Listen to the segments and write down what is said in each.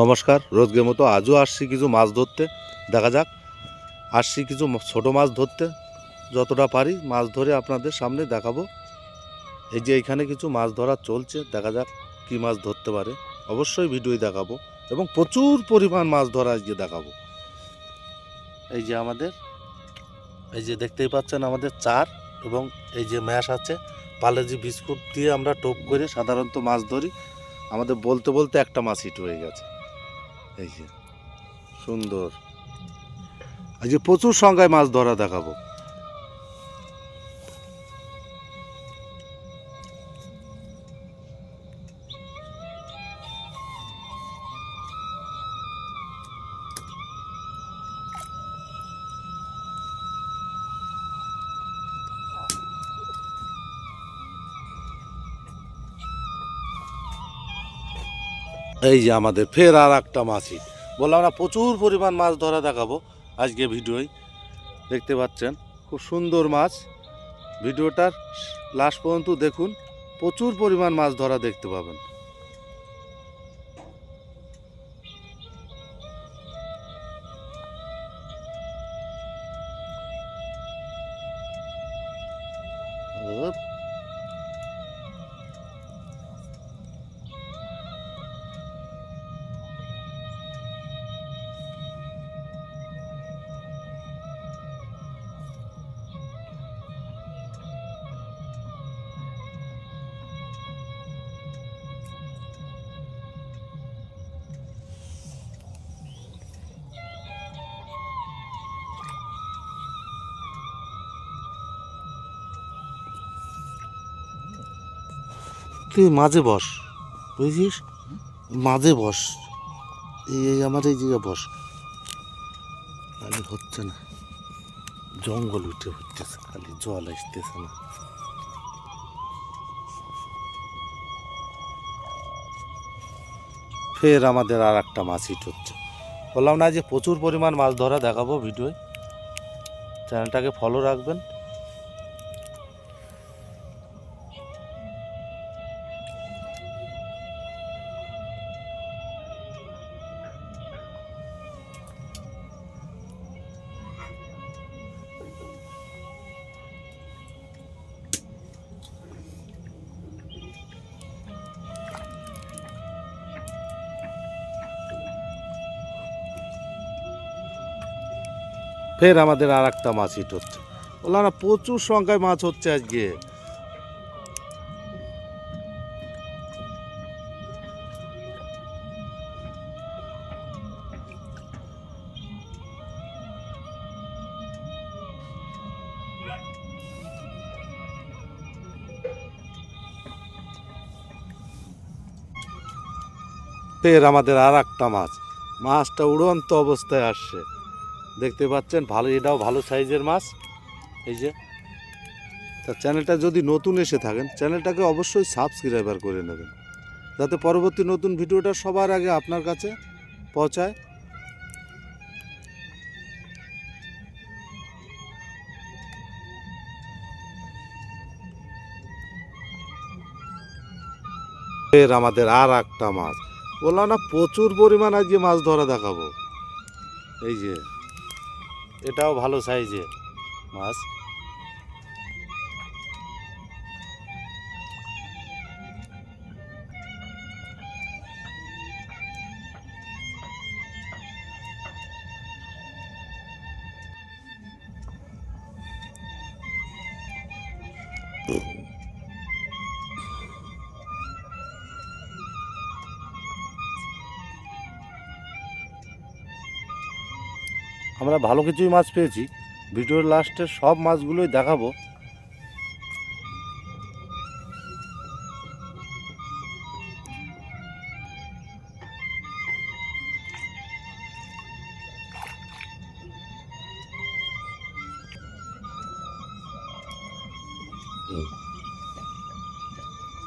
নমস্কার। রোজকের মতো আজও আসছি কিছু মাছ ধরতে। দেখা যাক, আসছি কিছু ছোট মাছ ধরতে, যতটা পারি মাছ ধরে আপনাদের সামনে দেখাবো। এই যে এইখানে কিছু মাছ ধরা চলছে, দেখা যাক কী মাছ ধরতে পারে। অবশ্যই ভিডিওই দেখাবো এবং প্রচুর পরিমাণ মাছ ধরা আজকে দেখাবো। এই যে আমাদের, এই যে দেখতেই পাচ্ছেন আমাদের চার এবং এই যে ম্যাশ আছে, পার্লেজি বিস্কুট দিয়ে আমরা টোপ করে সাধারণত মাছ ধরি। আমাদের বলতে বলতে একটা মাছ হিট হয়ে গেছে। এই যে সুন্দর, আজ যে প্রচুর সংখ্যায় মাছ ধরা দেখাবো। এই যে আমাদের ফের আর একটা মাছই, বললাম না প্রচুর পরিমাণ মাছ ধরা দেখাবো আজকে ভিডিওয়। দেখতে পাচ্ছেন খুব সুন্দর মাছ। ভিডিওটার লাস্ট পর্যন্ত দেখুন, প্রচুর পরিমাণ মাছ ধরা দেখতে পাবেন। তুই মাঝে বস, বুঝছিস, মাঝে বস। এই আমার এই জায়গায় বস, তাহলে হচ্ছে না। জঙ্গল উঠে উঠতেছে, খালি জল আসতেছে না। ফের আমাদের আর একটা মাছ হিট হচ্ছে। বললাম না যে প্রচুর পরিমাণ মাছ ধরা দেখাবো ভিডিওয়। চ্যানেলটাকে ফলো রাখবেন। ফের আমাদের আর একটা মাছ হিট হচ্ছে। বললাম না প্রচুর সংখ্যায় মাছ হচ্ছে আজকে। ফের আমাদের আর একটা মাছ, মাছটা উড়ন্ত অবস্থায় আসছে। দেখতে পাচ্ছেন ভালো, এটাও ভালো সাইজের মাছ। এই যে, তা চ্যানেলটা যদি নতুন এসে থাকেন, চ্যানেলটাকে অবশ্যই সাবস্ক্রাইবার করে নেবেন, যাতে পরবর্তী নতুন ভিডিওটা সবার আগে আপনার কাছে পৌঁছায়। ফের আমাদের আর একটা মাছ, বললাম না প্রচুর পরিমাণ আজকে মাছ ধরা দেখাবো। এই যে, এটাও ভালো সাইজের মাছ। আমরা ভালো কিছুই মাছ পেয়েছি। ভিডিওর লাস্টে সব মাছগুলোই দেখাবো।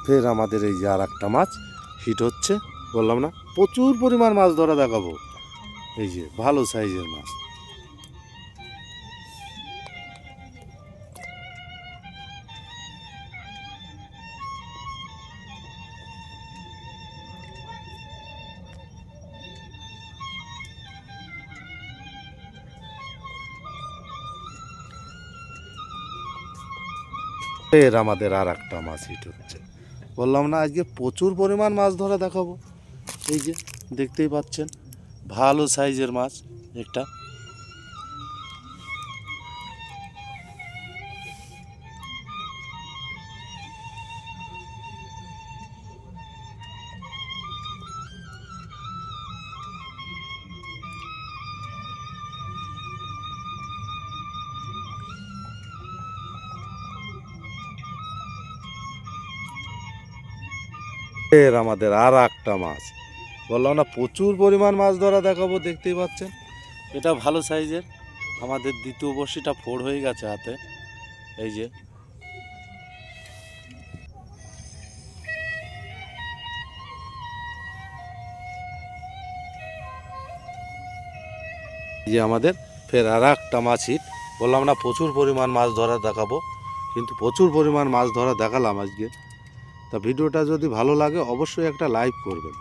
ফের আমাদের এই যে আর একটা মাছ হিট হচ্ছে। বললাম না প্রচুর পরিমাণ মাছ ধরা দেখাবো। এই যে ভালো সাইজের মাছ। ফের আমাদের আর একটা মাছ হিট হচ্ছে। বললাম না আজকে প্রচুর পরিমাণ মাছ ধরা দেখাবো। এই যে দেখতেই পাচ্ছেন ভালো সাইজের মাছ একটা। ফের আমাদের আর একটা মাছ। বললাম না প্রচুর পরিমাণ মাছ ধরা দেখাবো, দেখতেই পাচ্ছেন এটা ভালো সাইজের। আমাদের দ্বিতীয় বড়শিটা ফোড় হয়ে গেছে হাতে। এই যে আমাদের ফের আর একটা মাছ হিট। বললাম না প্রচুর পরিমাণ মাছ ধরা দেখাবো, কিন্তু প্রচুর পরিমাণ মাছ ধরা দেখালাম আজকে। তা ভিডিওটা যদি ভালো লাগে অবশ্যই একটা লাইক করবেন।